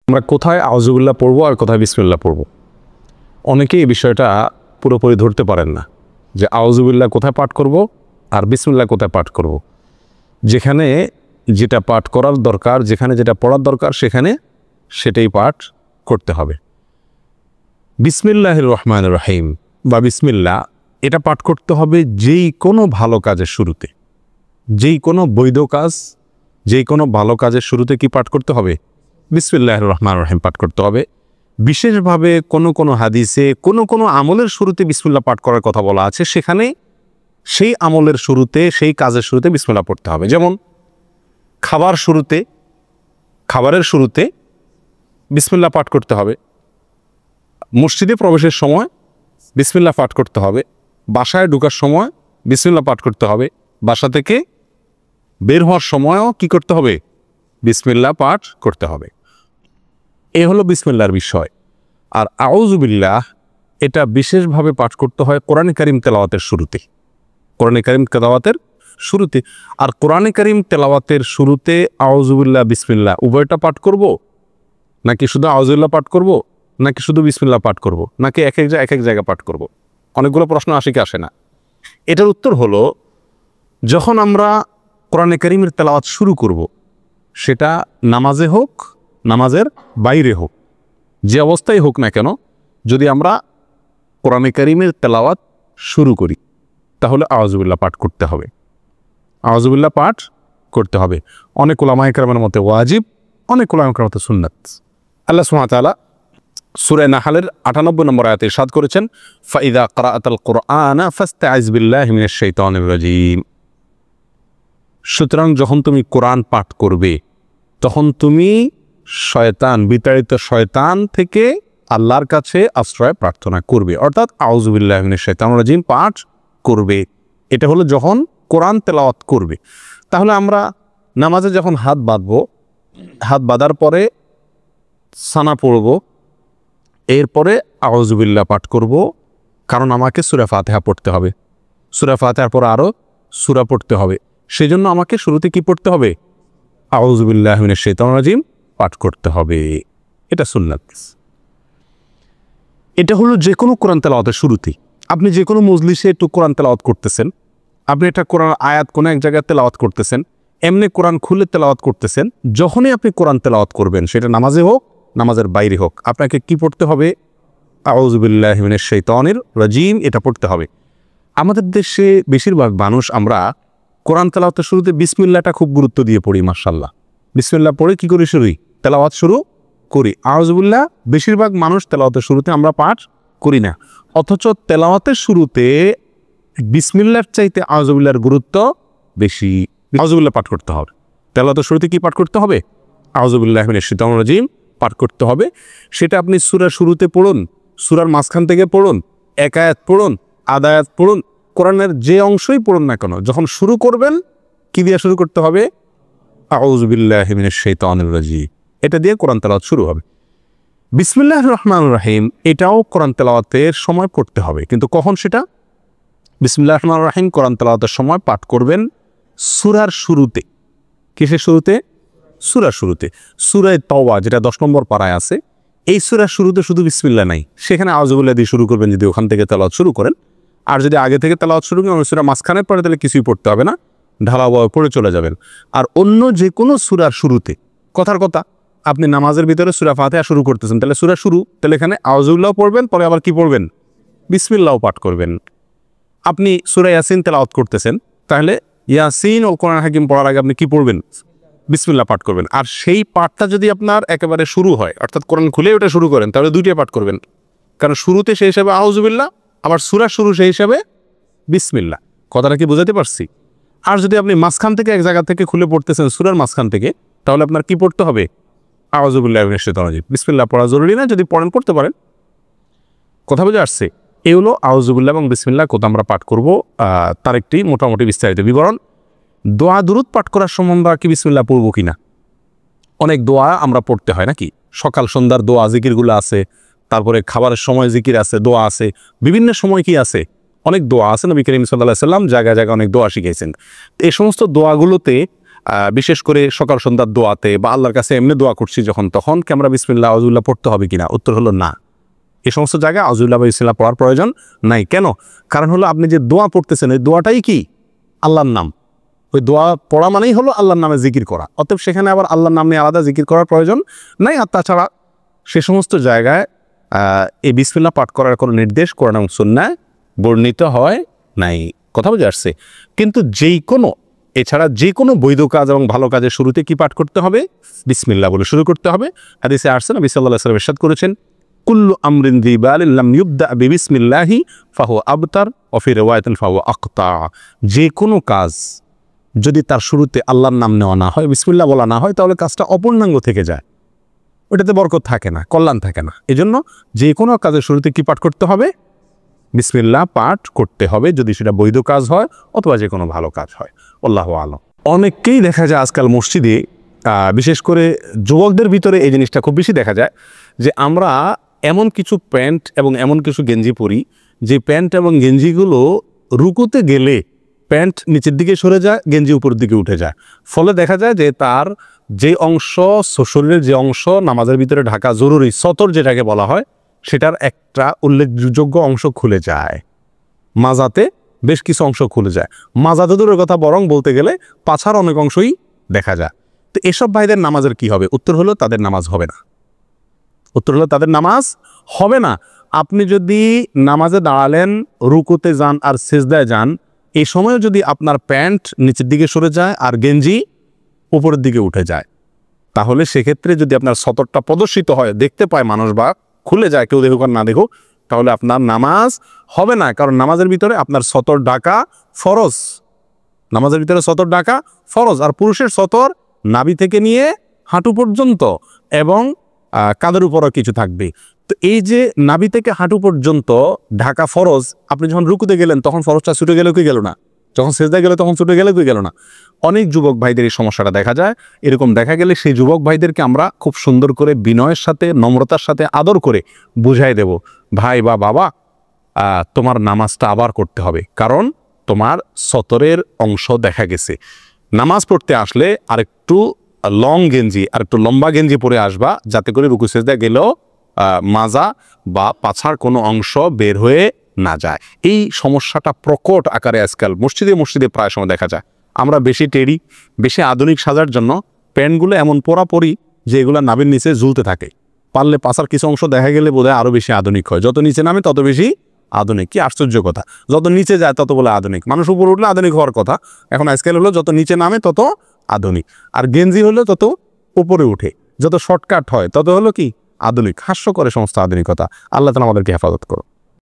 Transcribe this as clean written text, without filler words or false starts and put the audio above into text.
আমরা কোথায় আউযুবিল্লাহ পড়বো আর কোথায় বিসমিল্লাহ পড়বো, অনেকেই এই বিষয়টা পুরোপুরি ধরতে পারেন না যে আউযুবিল্লাহ কোথায় পাঠ করব আর বিসমিল্লাহ কোথায় পাঠ করব। যেখানে যেটা পাঠ করার দরকার, যেখানে যেটা পড়ার দরকার সেখানে সেটাই পাঠ করতে হবে। বিসমিল্লাহির রহমানির রহিম বা বিসমিল্লাহ এটা পাঠ করতে হবে যেই কোনো ভালো কাজের শুরুতে, যেই কোনো বৈধ কাজ, যেই কোনো ভালো কাজের শুরুতে কি পাঠ করতে হবে? বিসমিল্লাহির রহমানির রহিম পাঠ করতে হবে। বিশেষভাবে কোনো কোনো হাদিসে কোনো কোনো আমলের শুরুতে বিসমিল্লাহ পাঠ করার কথা বলা আছে, সেখানে সেই আমলের শুরুতে, সেই কাজের শুরুতে বিসমিল্লাহ পড়তে হবে। যেমন খাবারের শুরুতে বিসমিল্লাহ পাঠ করতে হবে, মসজিদে প্রবেশের সময় বিসমিল্লাহ পাঠ করতে হবে, বাসায় ঢোকার সময় বিসমিল্লাহ পাঠ করতে হবে, বাসা থেকে বের হওয়ার সময়ও কি করতে হবে? বিসমিল্লাহ পাঠ করতে হবে। এ হলো বিসমিল্লাহর বিষয়। আর আউযুবিল্লাহ এটা বিশেষভাবে পাঠ করতে হয় কোরআনে কারিম তেলাওয়াতের শুরুতে, কোরআনে কারিম তেলাওয়াতের শুরুতে। আর কোরআনে কারিম তেলাওয়াতের শুরুতে আউযুবিল্লাহ বিসমিল্লাহ উভয়টা পাঠ করব, নাকি শুধু আউযুবিল্লাহ পাঠ করব, নাকি শুধু বিসমিল্লাহ পাঠ করব, নাকি এক এক জায়গা পাঠ করব? অনেকগুলো প্রশ্ন আসে কি আসে না? এটার উত্তর হলো, যখন আমরা কোরআনে কারিমের তেলাওয়াত শুরু করব, সেটা নামাজে হোক, নামাজের বাইরে হোক, যে অবস্থায় হোক না কেন, যদি আমরা কোরআনে কারিমের তেলাওয়াত শুরু করি তাহলে আউযুবিল্লাহ পাঠ করতে হবে, আউযুবিল্লাহ পাঠ করতে হবে। অনেক উলামায়ে কেরামের মতে ওয়াজিব, অনেক উলামায়ে কেরামের মতে সুন্নাত। আল্লাহ সুবহানাহু ওয়া তাআলা সূরা নাহলের 98 নম্বর আয়াতে ইরশাদ করেছেন, ফাইযা ক্রাআতাল কুরআনা ফাস্তাইজ বিল্লাহি মিনাশ শাইতানির রাজীম। সুতরাং যখন তুমি কোরআন পাঠ করবে তখন তুমি শয়তান, বিতাড়িত শয়তান থেকে আল্লাহর কাছে আশ্রয় প্রার্থনা করবে, অর্থাৎ আউযুবিল্লাহি মিনাশ শাইতানির রাজীম পাঠ করবে। এটা হলো যখন কোরআন তেলাওয়াত করবে। তাহলে আমরা নামাজে যখন হাত বাঁধবো, হাত বাঁধার পরে সানা পড়ব, এরপরে আউযুবিল্লাহ পাঠ করব, কারণ আমাকে সূরা ফাতিহা পড়তে হবে, সূরা ফাতিহার পর আরও সূরা পড়তে হবে। সেজন্য আমাকে শুরুতে কি পড়তে হবে? আউযুবিল্লাহি মিনাশ শাইতানির রাজীম পাঠ করতে হবে। এটা সুন্নাত। এটা হলো যে কোনো কোরআন তেলাওয়াতের শুরুতেই। আপনি যে কোনো মজলিসে একটু কোরআন তেলাওয়াত করতেছেন, আপনি একটা কোরআন আয়াত কোনো এক জায়গায় তেলাওয়াত করতেছেন, এমনি কোরআন খুলে তেলাওয়াত করতেছেন, যখনই আপনি কোরআন তেলাওয়াত করবেন, সেটা নামাজে হোক, নামাজের বাইরে হোক, আপনাকে কি পড়তে হবে? আউযুবিল্লাহি মিনাশ শাইতানির রাজীম এটা পড়তে হবে। আমাদের দেশে বেশিরভাগ মানুষ আমরা কোরআন তেলাওয়াতের শুরুতে বিসমিল্লাহটা খুব গুরুত্ব দিয়ে পড়ি। মাশাআল্লাহ, বিসমিল্লাহ পড়ে কি করি? তেলাওয়াত শুরু করি। আউযুবিল্লাহ বেশিরভাগ মানুষ তেলাওয়াতের শুরুতে আমরা পাঠ করি না, অথচ তেলাওয়াতের শুরুতে বিসমিল্লাহর চাইতে আউযুবিল্লাহর গুরুত্ব বেশি। আউযুবিল্লাহ পাঠ করতে হবে। তেলাওয়াতের শুরুতে কি পাঠ করতে হবে? আউযুবিল্লাহি মিনাশ শাইতানির রাজীম পাঠ করতে হবে। সেটা আপনি সূরার শুরুতে পড়ুন, সূরার মাঝখান থেকে পড়ুন, এক আয়াত পড়ুন, আধা আয়াত পড়ুন, কোরআনের যে অংশই পড়ুন না কেন, যখন শুরু করবেন কি দিয়ে শুরু করতে হবে? আউযুবিল্লাহি মিনাশ শাইতানির রাজীম, এটা দিয়ে কোরআন তেলাওয়াত শুরু হবে। বিসমিল্লাহির রহমানির রহিম এটাও কোরআন তেলাওয়াতের সময় পড়তে হবে, কিন্তু কখন সেটা? বিসমিল্লাহির রহমানির রহিম কোরআন তেলাওয়াতের সময় পাঠ করবেন সূরার শুরুতে। কিসের শুরুতে? সূরার শুরুতে। সূরা তাওবা যেটা 10 নম্বর পারায় আছে, এই সূরার শুরুতে শুধু বিসমিল্লাহ নাই, সেখানে আউযুবিল্লাহ দিয়ে শুরু করবেন যদি ওখান থেকে তেলাওয়াত শুরু করেন। আর যদি আগে থেকে তেলাওয়াত শুরু করেন, সূরা মাঝখানের পরে তাহলে কিছুই পড়তে হবে না, ঢালাওভাবে পড়ে চলে যাবেন। আর অন্য যে কোনো সূরার শুরুতে, কথার কথা, আপনি নামাজের ভিতরে সূরা ফাতিহা শুরু করতেছেন, তাহলে সূরা শুরু, তাহলে এখানে আউযুবিল্লাহ পড়বেন, পরে আবার কি পড়বেন? বিসমিল্লাহ পাঠ করবেন। আপনি সূরা ইয়াসিন তেলাওয়াত করতেছেন, তাহলে ইয়াসিন ও কোরআন হাকিম পড়ার আগে আপনি কি পড়বেন? বিসমিল্লাহ পাঠ করবেন। আর সেই পাঠটা যদি আপনার একেবারে শুরু হয়, অর্থাৎ কোরআন খুলে ওটা শুরু করেন, তাহলে দুইটাই পাঠ করবেন, কারণ শুরুতে সেই হিসাবে আউযুবিল্লাহ, আবার সূরা শুরু সেই হিসাবে বিসমিল্লাহ। কথাটা কি বোঝাতে পারছি? আর যদি আপনি মাঝখান থেকে এক জায়গা থেকে খুলে পড়তেছেন সূরার মাঝখান থেকে, তাহলে আপনার কি পড়তে হবে? আউযুবিল্লাহি মিনাশ শাইতানির রাজীম। বিসমিল্লাহ পড়া জরুরি না, যদি পড়েন পড়তে পারেন। কথা বুঝে আসছে? এই হলো আউযুবিল্লাহ এবং বিসমিল্লাহ কোথা আমরা পাঠ করব, তার একটি মোটামুটি বিস্তারিত বিবরণ। দোয়া দুরুদ পাঠ করার সময় আমরা কি বিসমিল্লাহ পড়ব কিনা? অনেক দোয়া আমরা পড়তে হয় নাকি? সকাল সন্ধ্যার দোয়া জিকিরগুলো আছে, তারপরে খাবারের সময় জিকির আছে, দোয়া আছে, বিভিন্ন সময় কি আছে? অনেক দোয়া আছে। নবী করিম সাল্লাল্লাহু আলাইহি ওয়াসাল্লাম জায়গায় জায়গায় অনেক দোয়া শিখিয়েছেন। এই সমস্ত দোয়াগুলোতে বিশেষ করে সকাল সন্ধ্যার দোয়াতে বা আল্লাহর কাছে এমনি দোয়া করছি যখন তখন কি আমরা বিসমিল্লাহ আউযুবিল্লাহ পড়তে হবে কিনা? উত্তর হলো না। এই সমস্ত জায়গায় আউযুবিল্লাহ বা বিসমিল্লাহ পড়ার প্রয়োজন নাই। কেন? কারণ হলো আপনি যে দোয়া পড়তেছেন ওই দোয়াটাই কি আল্লাহর নাম। ওই দোয়া পড়া মানেই হলো আল্লাহর নামে জিকির করা। অতএব সেখানে আবার আল্লাহর নাম নিয়ে আলাদা জিকির করার প্রয়োজন নাই। আর তাছাড়া সে সমস্ত জায়গায় এই বিসমিল্লাহ পাঠ করার কোনো নির্দেশ কোরআন এবং সুন্নাহয় বর্ণিত হয় নাই। কথা বুঝে আসছে? কিন্তু এছাড়া যে কোনো বৈধ কাজ এবং ভালো কাজের শুরুতে কি পাঠ করতে হবে? বিসমিল্লাহ বলে শুরু করতে হবে। হাদিসে আসছে নবী সাল্লাল্লাহু আলাইহি ওয়াসাল্লাম ইরশাদ করেছেন, কুল্লু আমরিন যী বালিন লাম ইউবদা বিবিসমিল্লাহি ফাহুয়া আবতার ওয়া ফি রিওয়ায়াতিন ফাহুয়া আকতা। যে কোনো কাজ যদি তার শুরুতে আল্লাহর নাম নেওয়া না হয়, বিসমিল্লাহ বলা না হয়, তাহলে কাজটা অপূর্ণাঙ্গ থেকে যায়, ওটাতে বরকত থাকে না, কল্যাণ থাকে না। এজন্য যে কোনো কাজের শুরুতে কি পাঠ করতে হবে? বিসমিল্লাহ পাঠ করতে হবে, যদি সেটা বৈধ কাজ হয় অথবা যে কোনো ভালো কাজ হয়। আল্লাহু আ'লাম। অনেককেই দেখা যায় আজকাল মসজিদে, বিশেষ করে যুবকদের ভিতরে এই জিনিসটা খুব বেশি দেখা যায় যে আমরা এমন কিছু প্যান্ট এবং এমন কিছু গেঞ্জি পরি যে প্যান্ট এবং গেঞ্জিগুলো রুকুতে গেলে প্যান্ট নিচের দিকে সরে যায়, গেঞ্জি উপরের দিকে উঠে যায়। ফলে দেখা যায় যে তার যে অংশ, শরীরের যে অংশ নামাজের ভিতরে ঢাকা জরুরি, সতর যেটাকে বলা হয়, সেটার একটা উল্লেখযোগ্য অংশ খুলে যায়। মাজাতে বেশ কিছু অংশ খুলে যায়। মাজাতে দূরের কথা, বরং বলতে গেলে পাছার অনেক অংশই দেখা যায়। তো এসব ভাইদের নামাজের কি হবে? উত্তর হলো তাদের নামাজ হবে না। উত্তর হলো তাদের নামাজ হবে না। আপনি যদি নামাজে দাঁড়ালেন, রুকুতে যান আর সিজদায় যান, এই সময় যদি আপনার প্যান্ট নিচের দিকে সরে যায় আর গেঞ্জি উপরের দিকে উঠে যায়, তাহলে সেক্ষেত্রে যদি আপনার সতরটা প্রদর্শিত হয়, দেখতে পায় মানুষ বা খুলে যায়, কেউ দেখুক আর না দেখুক, তাহলে আপনার নামাজ হবে না। কারণ নামাজের ভিতরে আপনার সতর ঢাকা ফরজ। নামাজের ভিতরে সতর ঢাকা ফরজ। আর পুরুষের সতর নাভি থেকে নিয়ে হাঁটু পর্যন্ত এবং কাঁধের উপরও কিছু থাকবে। তো এই যে নাভি থেকে হাঁটু পর্যন্ত ঢাকা ফরজ, আপনি যখন রুকুতে গেলেন তখন ফরজটা ছুটে গেল কি গেল না? যখন সেজদায় গেল তখন ছুটে গেলে কি গেল না? অনেক যুবক ভাইদের এই সমস্যাটা দেখা যায়। এরকম দেখা গেলে সেই যুবক ভাইদেরকে আমরা খুব সুন্দর করে বিনয়ের সাথে, নম্রতার সাথে, আদর করে বুঝাই দেব, ভাই বা বাবা, তোমার নামাজটা আবার করতে হবে, কারণ তোমার সতরের অংশ দেখা গেছে। নামাজ পড়তে আসলে আরেকটু লং গেঞ্জি, আরেকটু লম্বা গেঞ্জি পরে আসবা, যাতে করে রুকু সেজদায় গেলেও মাজা বা পাছার কোনো অংশ বের হয়ে না যায়। এই সমস্যাটা প্রকট আকারে আজকাল মসজিদে মসজিদে প্রায় সময় দেখা যায়। আমরা বেশি টেরি, বেশি আধুনিক সাজার জন্য প্যান্টগুলো এমন পরা পরি যে এগুলো নাভির নিচে ঝুলতে থাকে। পারলে পাছার কিছু অংশ দেখা গেলে বোধহয় আরও বেশি আধুনিক হয়। যত নিচে নামে তত বেশি আধুনিক। কি আশ্চর্য কথা! যত নিচে যায় তত বলে আধুনিক। মানুষ উপরে উঠলে আধুনিক হওয়ার কথা। এখন আজকাল হলো যত নিচে নামে তত আধুনিক, আর গেঞ্জি হলো তত উপরে উঠে, যত শর্টকাট হয় তত হলো কি আধুনিক। হাস্য করে সমস্ত আধুনিকতা। আল্লাহ তাআলা আমাদেরকে হেফাজত করো।